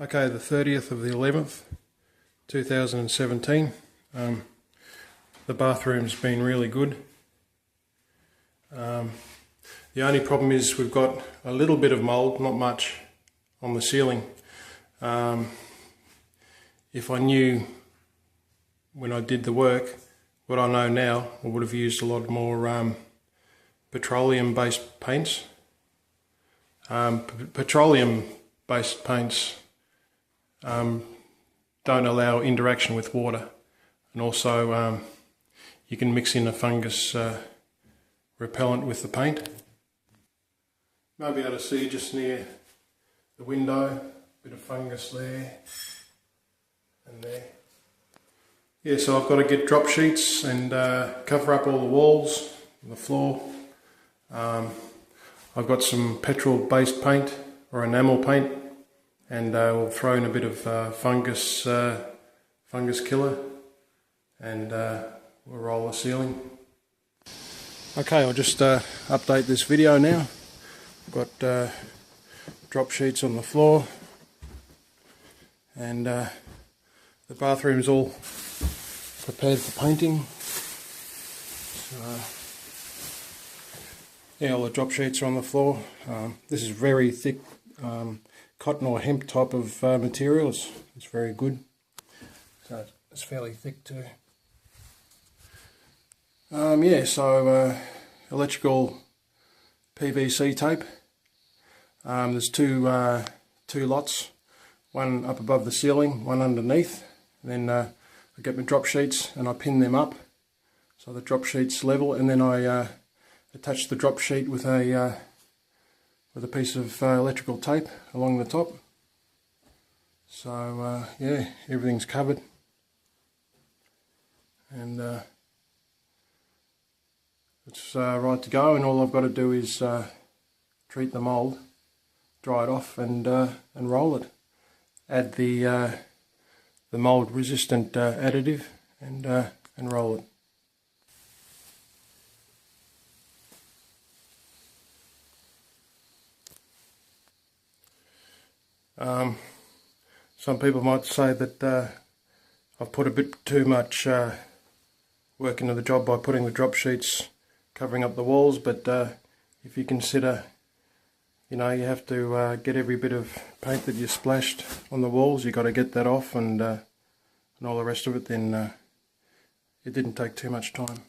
Okay, the 30th of the 11th, 2017. The bathroom's been really good. The only problem is we've got a little bit of mould, not much, on the ceiling. If I knew when I did the work what I know now, I would have used a lot more petroleum-based paints. Petroleum-based paints don't allow interaction with water, and also you can mix in a fungus repellent with the paint. Might be able to see just near the window, a bit of fungus there and there. Yeah, so I've got to get drop sheets and cover up all the walls and the floor. I've got some petrol based paint or enamel paint, and we'll throw in a bit of fungus killer, and we'll roll the ceiling. Okay, I'll just update this video now. I've got drop sheets on the floor, and the bathroom's all prepared for painting. So, yeah, all the drop sheets are on the floor. This is very thick cotton or hemp type of material. It's very good. So it's fairly thick too. Yeah, so electrical PVC tape. There's two lots, one up above the ceiling, one underneath. Then I get my drop sheets and I pin them up so the drop sheet's level, and then I attach the drop sheet with a piece of electrical tape along the top. So yeah, everything's covered, and it's right to go. And all I've got to do is treat the mould, dry it off, and roll it. Add the mould resistant additive, and roll it. Some people might say that I've put a bit too much work into the job by putting the drop sheets covering up the walls, but if you consider, you know, you have to get every bit of paint that you splashed on the walls, you got to get that off, and all the rest of it, then it didn't take too much time.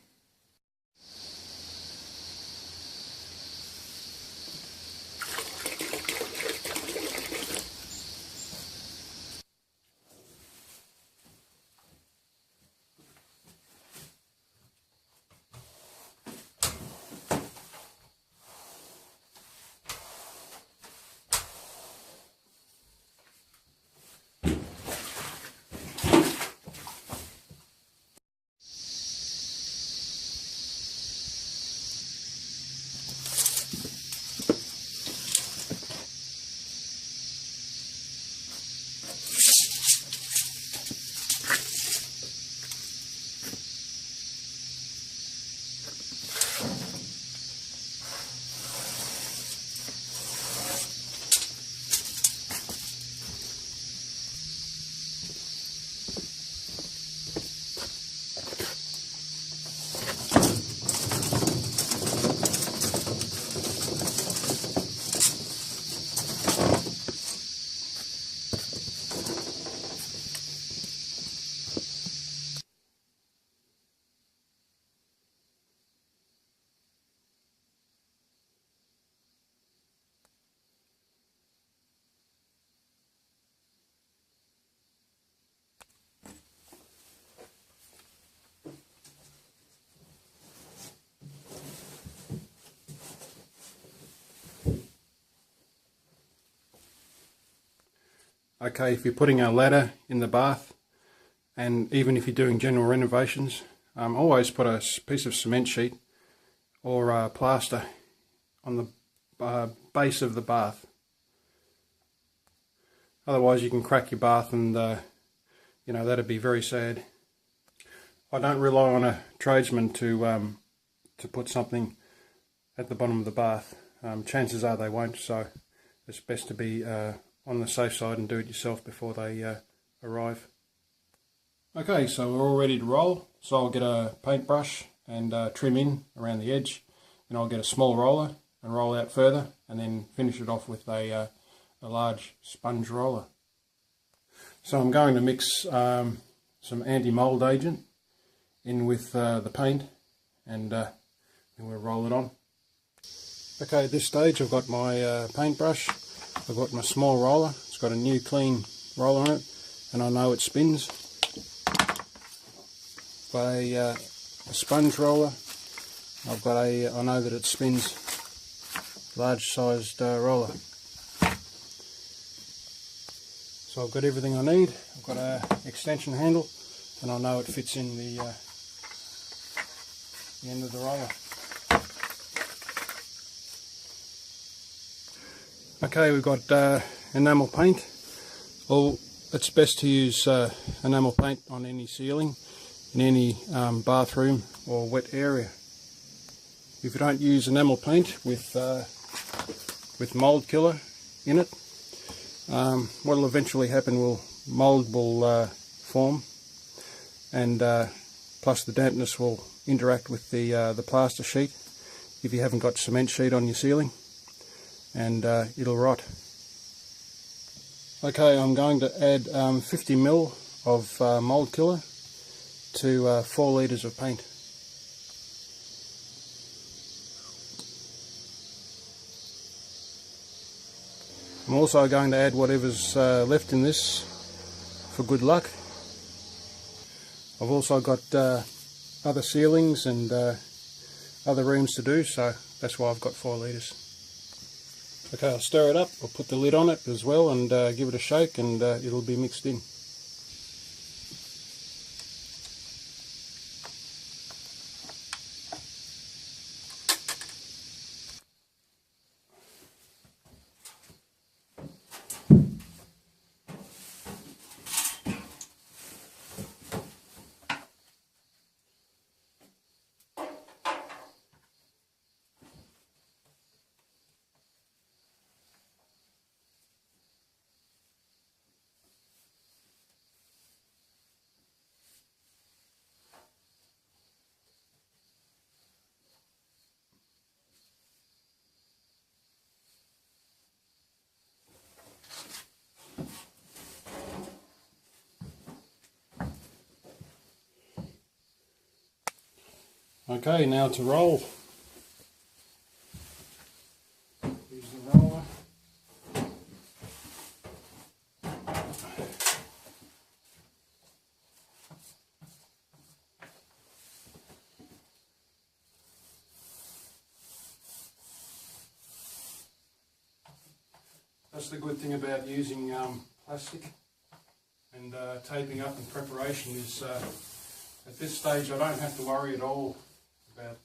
Okay, if you're putting a ladder in the bath, and even if you're doing general renovations, always put a piece of cement sheet or plaster on the base of the bath. Otherwise you can crack your bath, and you know, that'd be very sad. I don't rely on a tradesman to put something at the bottom of the bath. Chances are they won't, so it's best to be on the safe side and do it yourself before they arrive. Okay, so we're all ready to roll. So I'll get a paintbrush and trim in around the edge, and I'll get a small roller and roll out further, and then finish it off with a large sponge roller. So I'm going to mix some anti-mould agent in with the paint, and then we'll roll it on. Okay, at this stage I've got my paintbrush, I've got my small roller, it's got a new clean roller on it, and I know it spins. Got a sponge roller, I know that it spins, large sized roller. So I've got everything I need. I've got an extension handle, and I know it fits in the end of the roller. Okay, we've got enamel paint. Well, it's best to use enamel paint on any ceiling, in any bathroom or wet area. If you don't use enamel paint with mould killer in it, what will eventually happen mould will form, and plus the dampness will interact with the plaster sheet if you haven't got cement sheet on your ceiling, and it'll rot. Okay, I'm going to add 50 ml of mould killer to 4 litres of paint. I'm also going to add whatever's left in this for good luck. I've also got other ceilings and other rooms to do, so that's why I've got 4 litres. Okay, I'll stir it up, I'll put the lid on it as well and give it a shake, and it'll be mixed in. Okay, now to roll. Use the roller. That's the good thing about using plastic and taping up in preparation is at this stage I don't have to worry at all about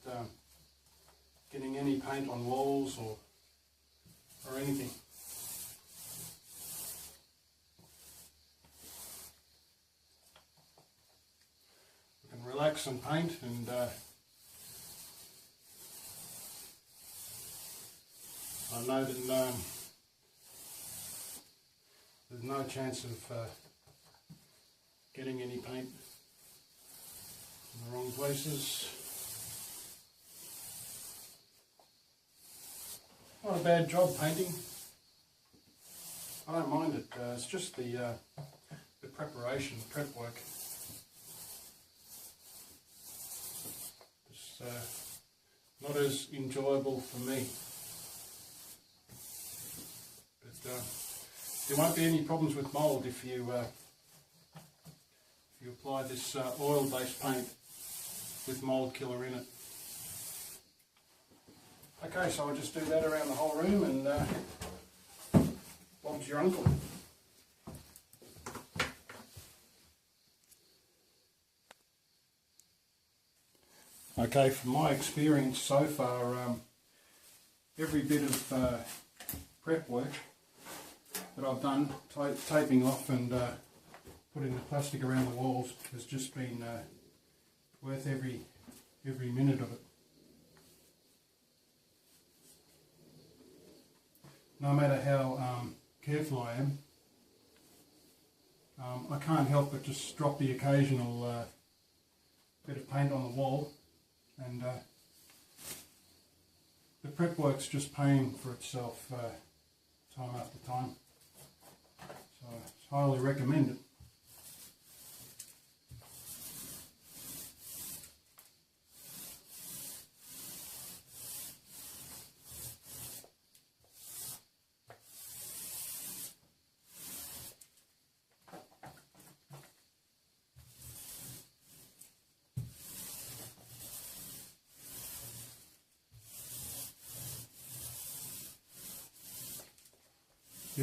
getting any paint on walls or anything. We can relax and paint, and I know that there's no chance of getting any paint in the wrong places. Not a bad job painting. I don't mind it. It's just the preparation, prep work. It's not as enjoyable for me. But there won't be any problems with mould if you apply this oil-based paint with mould killer in it. Okay, so I'll just do that around the whole room, and Bob's your uncle. Okay, from my experience so far, every bit of prep work that I've done, taping off and putting the plastic around the walls, has just been worth every minute of it. No matter how careful I am. I can't help but just drop the occasional bit of paint on the wall, and the prep work's just paying for itself time after time, so it's highly recommended.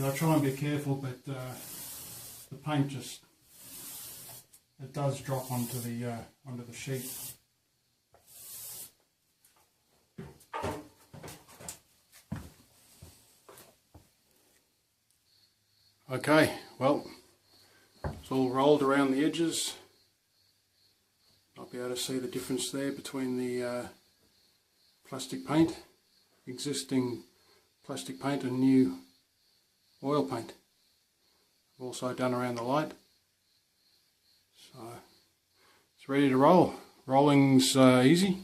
I try and be careful, but the paint it does drop onto the sheet. Okay, well, it's all rolled around the edges. I'll be able to see the difference there between the plastic paint, existing plastic paint, and new oil paint. I've also done around the light, so it's ready to roll. Rolling's easy.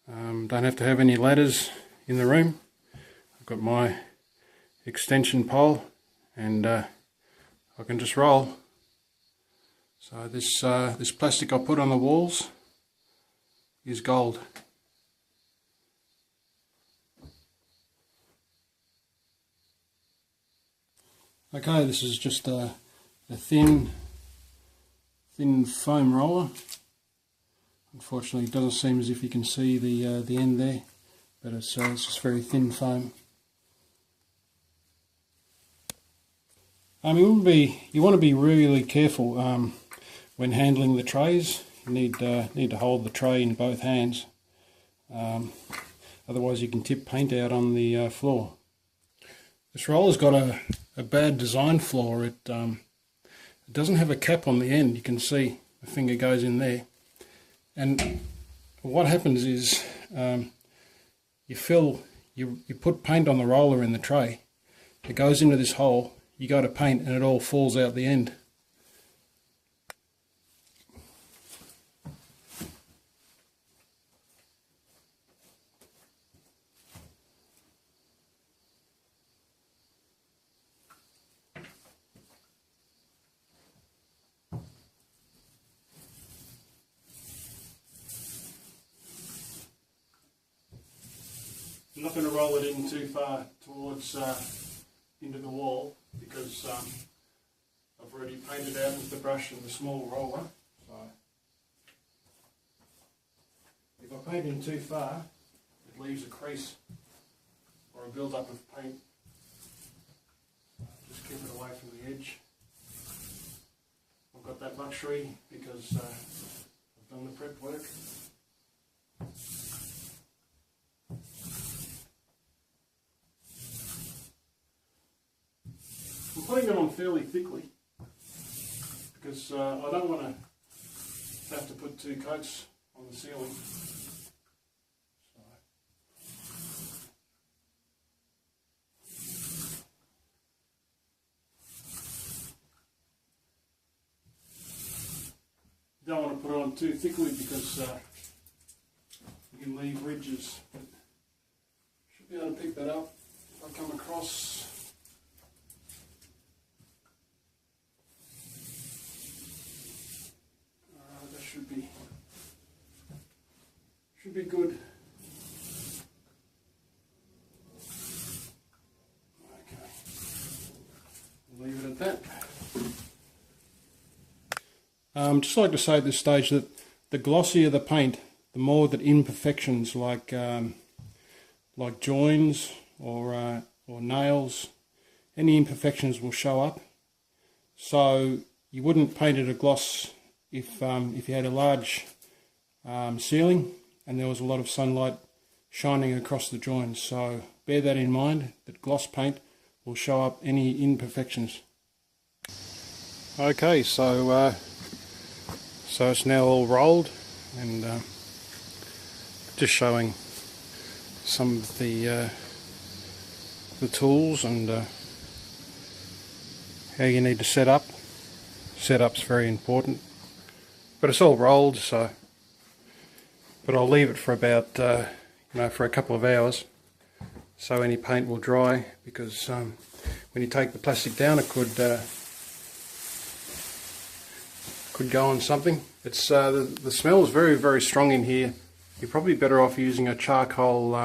Don't have to have any ladders in the room. I've got my extension pole, and I can just roll. So this plastic I put on the walls is gold. Okay, this is just a thin foam roller. Unfortunately, it doesn't seem as if you can see the end there, but it's just very thin foam. You want to be really careful when handling the trays. You need to hold the tray in both hands. Otherwise, you can tip paint out on the floor. This roller's got a bad design flaw. It doesn't have a cap on the end. You can see the finger goes in there, and what happens is you put paint on the roller in the tray. It goes into this hole. You go to paint, and it all falls out the end. I'm not going to roll it in too far towards into the wall, because I've already painted out with the brush and the small roller. So if I paint in too far, it leaves a crease or a build-up of paint. Just keep it away from the edge. I've got that luxury because I've done the prep work. I'm putting it on fairly thickly because I don't want to have to put 2 coats on the ceiling. You don't want to put it on too thickly because you can leave ridges. But should be able to pick that up if I come across. Should be good. Okay, we'll leave it at that. Just like to say at this stage that the glossier the paint, the more that imperfections like joins or nails, any imperfections will show up. So you wouldn't paint it a gloss if you had a large ceiling and there was a lot of sunlight shining across the joins. So bear that in mind, that gloss paint will show up any imperfections. Okay, so it's now all rolled, and just showing some of the tools and how you need to set up. Setup's very important, but it's all rolled, so. But I'll leave it for about for a couple of hours, so any paint will dry. Because when you take the plastic down, it could go on something. It's the smell is very, very strong in here. You're probably better off using a charcoal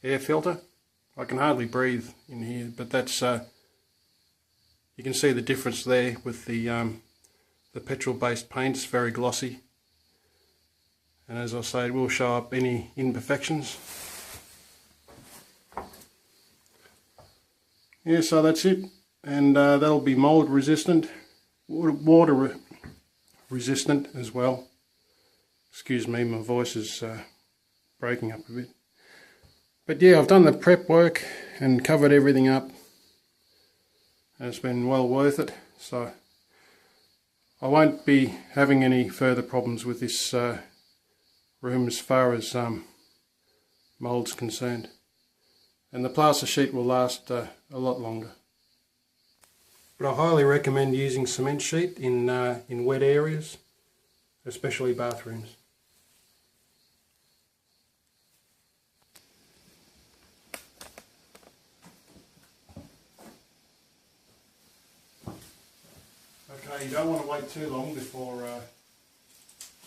air filter. I can hardly breathe in here, but that's you can see the difference there with the petrol-based paint. It's very glossy, and as I say, it will show up any imperfections. Yeah, so that's it, and that'll be mould resistant, water resistant as well. Excuse me, my voice is breaking up a bit. But yeah, I've done the prep work and covered everything up, and it's been well worth it. So I won't be having any further problems with this room as far as mould's concerned. And the plaster sheet will last a lot longer. But I highly recommend using cement sheet in wet areas, especially bathrooms. Okay, you don't want to wait too long before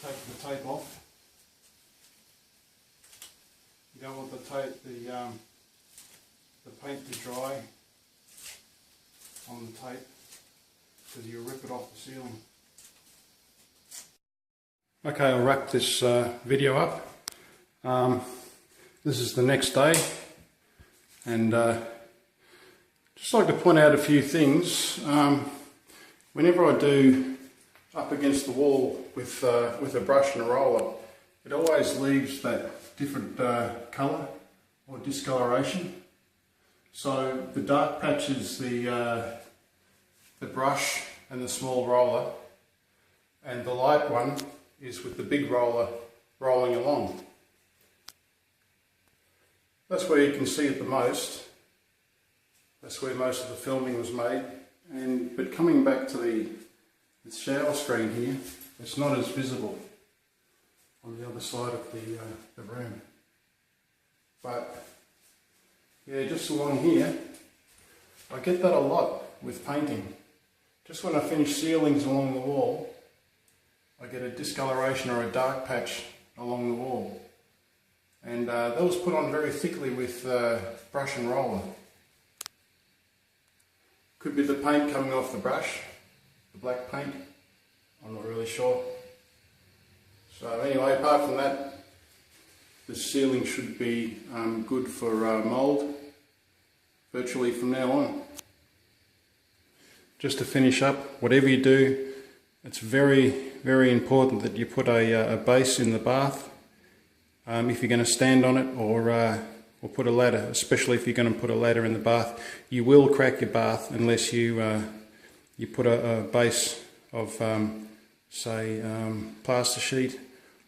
taking the tape off. You don't want the paint to dry on the tape, because you'll rip it off the ceiling. Okay, I'll wrap this video up. This is the next day, and just like to point out a few things. Whenever I do up against the wall with a brush and a roller, it always leaves that different colour or discoloration. So the dark patch is the brush and the small roller, and the light one is with the big roller rolling along. That's where you can see it the most. That's where most of the filming was made. But coming back to the shower screen here, it's not as visible on the other side of the room. But yeah, just along here, I get that a lot with painting. Just when I finish ceilings along the wall, I get a discoloration or a dark patch along the wall. And that was put on very thickly with brush and roller. Could be the paint coming off the brush, the black paint, I'm not really sure. So anyway, apart from that, the ceiling should be good for mould virtually from now on. Just to finish up, whatever you do, it's very, very important that you put a base in the bath if you're going to stand on it, or put a ladder, especially if you're going to put a ladder in the bath. You will crack your bath unless you put a base of say plaster sheet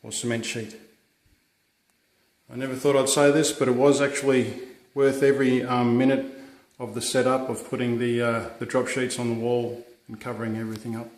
or cement sheet. I never thought I'd say this, but it was actually worth every minute of the setup of putting the drop sheets on the wall and covering everything up.